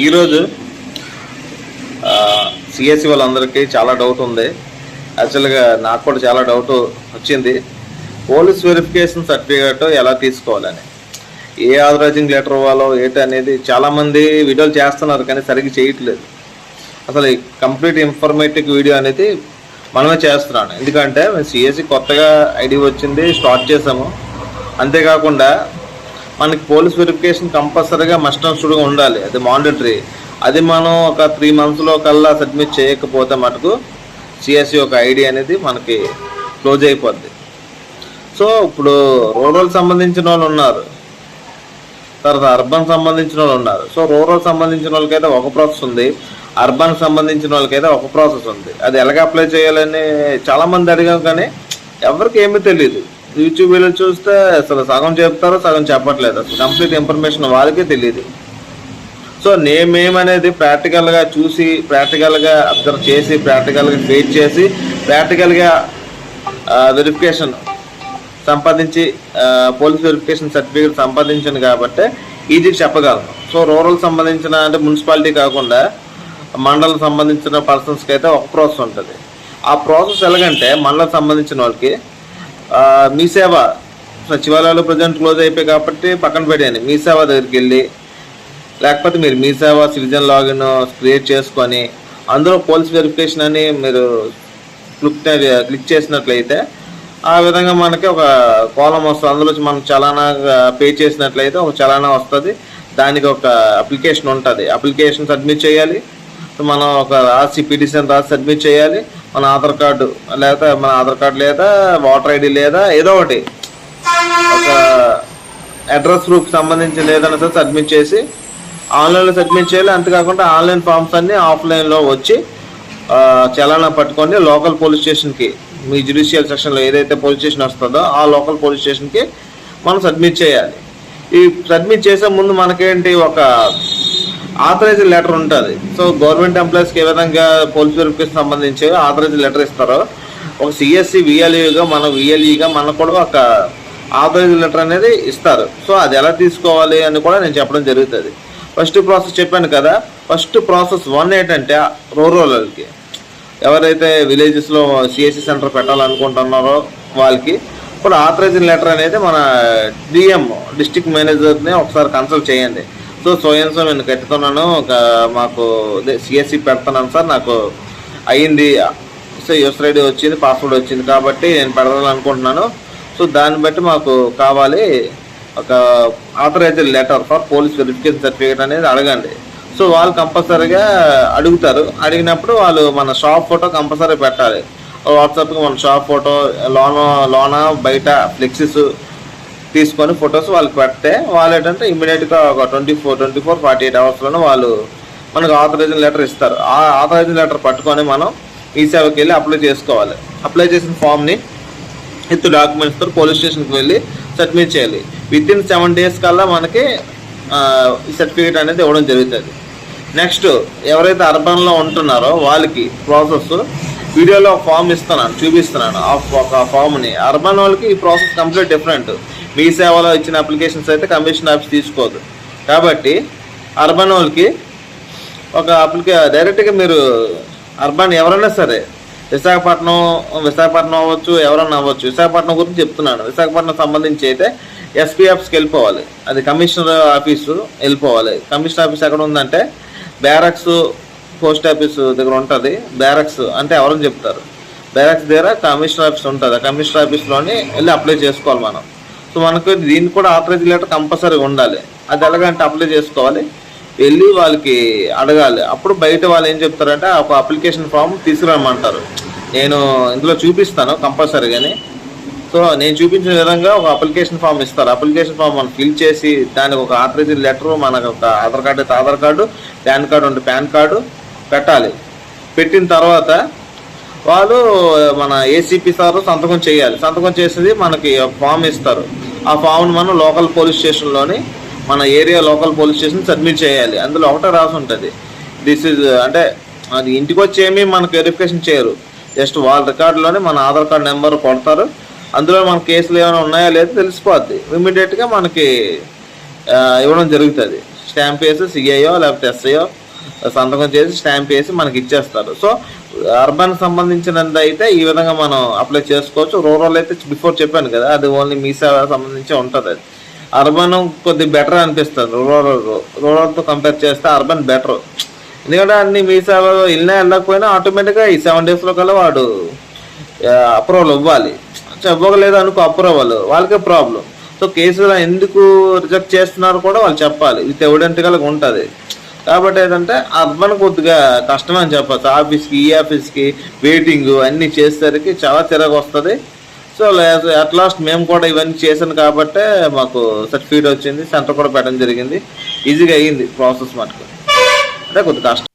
ఈరోజు సిఎస్సి వాళ్ళందరికీ చాలా డౌట్ ఉంది. యాక్చువల్గా నాకు కూడా చాలా డౌట్ వచ్చింది. పోలీస్ వెరిఫికేషన్ సర్టిఫికేట్ ఎలా తీసుకోవాలని, ఏ ఆథరైజింగ్ లెటర్ ఇవ్వాలో ఏంటి అనేది చాలామంది వీడియోలు చేస్తున్నారు కానీ సరిగ్గా చేయట్లేదు. అసలు ఈ కంప్లీట్ ఇన్ఫర్మేటివ్ వీడియో అనేది మనమే చేస్తున్నాను. ఎందుకంటే మేము సిఎస్సి కొత్తగా ఐడి వచ్చింది, స్టార్ట్ చేసాము. అంతేకాకుండా మనకి పోలీస్ వెరిఫికేషన్ కంపల్సరీగా మస్ట్ అండ్ షుడ్గా ఉండాలి, అది మాండటరీ. అది మనం ఒక 3 monthsలో కల్లా సబ్మిట్ చేయకపోతే మటుకు సిఎస్సి ఒక ఐడి అనేది మనకి క్లోజ్ అయిపోద్ది. సో ఇప్పుడు రూరల్ సంబంధించిన వాళ్ళు ఉన్నారు, తర్వాత అర్బన్ సంబంధించిన వాళ్ళు ఉన్నారు. సో రూరల్ సంబంధించిన వాళ్ళకైతే ఒక ప్రాసెస్ ఉంది, అర్బన్ సంబంధించిన వాళ్ళకైతే ఒక ప్రాసెస్ ఉంది. అది ఎలాగ అప్లై చేయాలని చాలామంది అడిగాం కానీ ఎవరికి ఏమీ తెలియదు. యూట్యూబ్ వీడియో చూస్తే అసలు సగం చెప్తారో సగం చెప్పట్లేదు, అసలు కంప్లీట్ ఇన్ఫర్మేషన్ వాళ్ళకే తెలియదు. సో నేమేమనేది ప్రాక్టికల్గా చూసి, ప్రాక్టికల్గా అబ్జర్వ్ చేసి, ప్రాక్టికల్గా ఫేస్ చేసి, ప్రాక్టికల్గా వెరిఫికేషన్ సంపాదించి, పోలీస్ వెరిఫికేషన్ సర్టిఫికేట్ సంపాదించాను కాబట్టి ఈజీగా చెప్పగలను. సో రూరల్ సంబంధించిన అంటే మున్సిపాలిటీ కాకుండా మండలం సంబంధించిన పర్సన్స్కి అయితే ఒక ప్రాసెస్ ఉంటుంది. ఆ ప్రాసెస్ ఎలాగంటే మండలం సంబంధించిన వాళ్ళకి మీ సేవ సచివాలయాలు ప్రజెంట్ క్లోజ్ అయిపోయి కాబట్టి పక్కన పెట్టండి, మీ సేవ దగ్గరికి వెళ్ళి, లేకపోతే మీరు మీ సేవ సిటిజన్ లాగిన్ క్రియేట్ చేసుకొని అందులో పోలీస్ వెరిఫికేషన్ అని మీరు క్లిక్ చేసినట్లయితే ఆ విధంగా మనకి ఒక కాలం వస్తుంది. అందులో మనం చలానా పే చేసినట్లయితే ఒక చలానా వస్తుంది, దానికి ఒక అప్లికేషన్ ఉంటుంది. అప్లికేషన్ సబ్మిట్ చేయాలి, మనం ఒక రాసి పిటిషన్ రాసి సబ్మిట్ చేయాలి. మన ఆధార్ కార్డు లేదా ఓటర్ ఐడి లేదా ఏదో ఒకటి ఒక అడ్రస్ ప్రూఫ్ సంబంధించిన ఏదైనా సరే సబ్మిట్ చేసి ఆన్లైన్లో సబ్మిట్ చేయాలి. అంతేకాకుండా ఆన్లైన్ ఫామ్స్ అన్నీ ఆఫ్లైన్లో వచ్చి చలానా పట్టుకొని లోకల్ పోలీస్ స్టేషన్కి, మీ జ్యుడిషియల్ సెక్షన్లో ఏదైతే పోలీస్ స్టేషన్ వస్తుందో ఆ లోకల్ పోలీస్ స్టేషన్కి మనం సబ్మిట్ చేయాలి. ఈ సబ్మిట్ చేసే ముందు మనకేంటి ఒక ఆథరైజ్డ్ లెటర్ ఉంటుంది. సో గవర్నమెంట్ ఎంప్లాయీస్కి ఏ విధంగా పోలీస్ వెరిఫికేషన్ సంబంధించి ఆథరైజ్డ్ లెటర్ ఇస్తారో, ఒక సిఎస్సి విఎల్ఈగా మనకు కూడా ఒక ఆథరైజ్డ్ లెటర్ అనేది ఇస్తారు. సో అది ఎలా తీసుకోవాలి అని కూడా నేను చెప్పడం జరుగుతుంది. ఫస్ట్ ప్రాసెస్ చెప్పాను కదా, ఫస్ట్ ప్రాసెస్ 1 ఏంటంటే రూరల్కి ఎవరైతే విలేజెస్లో సిఎస్సి సెంటర్ పెట్టాలనుకుంటున్నారో వాళ్ళకి ఇప్పుడు ఆథరైజ్డ్ లెటర్ అనేది మన డిఎం డిస్ట్రిక్ట్ మేనేజర్ని ఒకసారి కన్సల్ట్ చేయండి. సో సోయన్సో నేను కట్టుతున్నాను, మాకు సిఎస్సి పెడుతున్నాను సార్, నాకు అయ్యింది, సో యూసర్ ఐడి వచ్చింది, పాస్వర్డ్ వచ్చింది కాబట్టి నేను పెడదాలనుకుంటున్నాను. సో దాన్ని బట్టి మాకు కావాలి ఒక authorised letter for police verification certificate అనేది అడగండి. సో వాళ్ళు కంపల్సరీగా అడుగుతారు. అడిగినప్పుడు వాళ్ళు మన షాప్ ఫోటో కంపల్సరీ పెట్టాలి. వాట్సాప్కి మన షాప్ ఫోటో, లోన బయట ఫ్లెక్సీస్ తీసుకొని ఫొటోస్ వాళ్ళకి పెడితే వాళ్ళు ఏంటంటే ఇమీడియట్గా ఒక 24-48 అవర్స్లోనే వాళ్ళు మనకు ఆథరైజింగ్ లెటర్ ఇస్తారు. ఆ ఆథరైజింగ్ లెటర్ పట్టుకొని మనం ఈ సేవకి వెళ్ళి అప్లై చేసుకోవాలి. అప్లై చేసిన ఫామ్ని డాక్యుమెంట్స్తో పోలీస్ స్టేషన్కి వెళ్ళి సబ్మిట్ చేయాలి. వితిన్ 7 days కల్లా మనకి ఈ సర్టిఫికేట్ అనేది ఇవ్వడం జరుగుతుంది. నెక్స్ట్ ఎవరైతే అర్బన్లో ఉంటున్నారో వాళ్ళకి ప్రాసెస్ వీడియోలో ఒక ఫామ్ చూపిస్తున్నాను. ఒక ఫామ్ని అర్బన్ వాళ్ళకి ఈ ప్రాసెస్ కంప్లీట్ డిఫరెంట్. మీ సేవలో ఇచ్చిన అప్లికేషన్స్ అయితే కమిషన్ ఆఫీస్ తీసుకోదు కాబట్టి అర్బన్ వాళ్ళకి ఒక డైరెక్ట్గా మీరు అర్బన్ ఎవరైనా సరే విశాఖపట్నం అవ్వచ్చు, ఎవరన్నా అవ్వచ్చు. విశాఖపట్నం గురించి చెప్తున్నాను. విశాఖపట్నం సంబంధించి అయితే ఎస్పీ ఆఫీస్కి వెళ్ళిపోవాలి, అది కమిషనర్ ఆఫీసు వెళ్ళిపోవాలి. కమిషనర్ ఆఫీస్ ఎక్కడ ఉందంటే బ్యారక్స్ పోస్ట్ ఆఫీస్ దగ్గర ఉంటుంది. బ్యారక్స్ అంటే ఎవరని చెప్తారు, బ్యారక్స్ దగ్గర కమిషనర్ ఆఫీస్ ఉంటుంది. ఆ కమిషనర్ ఆఫీస్లోని వెళ్ళి అప్లై చేసుకోవాలి మనం. సో మనకు దీనికి కూడా ఆథరైజ్ లెటర్ కంపల్సరీ ఉండాలి. అది ఎలాగంటే అప్లై చేసుకోవాలి, వెళ్ళి వాళ్ళకి అడగాలి. అప్పుడు బయట వాళ్ళు ఏం చెప్తారంటే ఒక అప్లికేషన్ ఫామ్ తీసుకురమ్మంటారు. నేను ఇందులో చూపిస్తాను కంపల్సరీగాని. సో నేను చూపించిన విధంగా ఒక అప్లికేషన్ ఫామ్ ఇస్తారు. అప్లికేషన్ ఫామ్ మనం ఫిల్ చేసి దానికి ఒక ఆథరైజ్ లెటరు, మనకు ఒక ఆధార్ కార్డు అయితే ఆధార్ కార్డు, పాన్ కార్డు ఉంటే పాన్ కార్డు పెట్టాలి. పెట్టిన తర్వాత వాళ్ళు మన ఏసీపీ సార్ సంతకం చేయాలి. సంతకం చేసేది మనకి ఒక ఫామ్ ఇస్తారు. ఆ ఫామ్ని మనం లోకల్ పోలీస్ స్టేషన్లోని మన area local police station submit చేయాలి. అందులో ఒకటే రాసి ఉంటుంది, దిస్ ఇస్ అంటే అది ఇంటికి వచ్చి ఏమీ మనకు వెరిఫికేషన్ చేయరు, జస్ట్ వాళ్ళ రికార్డులోనే మన ఆధార్ కార్డు నెంబర్ కొడతారు. అందులో మన కేసులు ఏమైనా ఉన్నాయా లేదో తెలిసిపోద్ది. ఇమీడియట్గా మనకి ఇవ్వడం జరుగుతుంది. స్టాంప్ వేసి సిఐఓ లేకపోతే ఎస్ఐఓ సంతకం చేసి స్టాంప్ వేసి మనకి ఇచ్చేస్తారు. సో అర్బన్ సంబంధించినది అయితే ఈ విధంగా మనం అప్లై చేసుకోవచ్చు. రూరల్ అయితే బిఫోర్ చెప్పాను కదా, అది ఓన్లీ మీ సేవ సంబంధించి ఉంటుంది. అది అర్బన్ కొద్దిగా బెటర్ అనిపిస్తుంది. రూరల్తో కంపేర్ చేస్తే అర్బన్ బెటర్. ఎందుకంటే అన్ని మీ సేవ వెళ్ళకపోయినా ఆటోమేటిక్గా ఈ 7 daysలో కల్లా వాడు అప్రూవల్ ఇవ్వాలి. ఇవ్వలేదు అనుకో అప్రూవల్, వాళ్ళకే ప్రాబ్లం. సో కేసులు ఎందుకు రిజెక్ట్ చేస్తున్నారు కూడా వాళ్ళు చెప్పాలి, విత్ ఎవిడెంట్గా ఉంటుంది. కాబట్టి ఏంటంటే అర్బన్ కొద్దిగా కష్టం అని చెప్పచ్చు. ఆఫీస్కి ఈ ఆఫీస్కి వెయిటింగ్ అన్నీ చేసేసరికి చాలా తిరగ వస్తుంది. సో అట్ లాస్ట్ మేము కూడా ఇవన్నీ చేశాను కాబట్టే మాకు సర్టిఫికేట్ వచ్చింది, సెంటర్ కూడా పెట్టడం జరిగింది. ఈజీగా అయ్యింది ప్రాసెస్ మటుకు, అంటే కొద్దిగా కష్టం.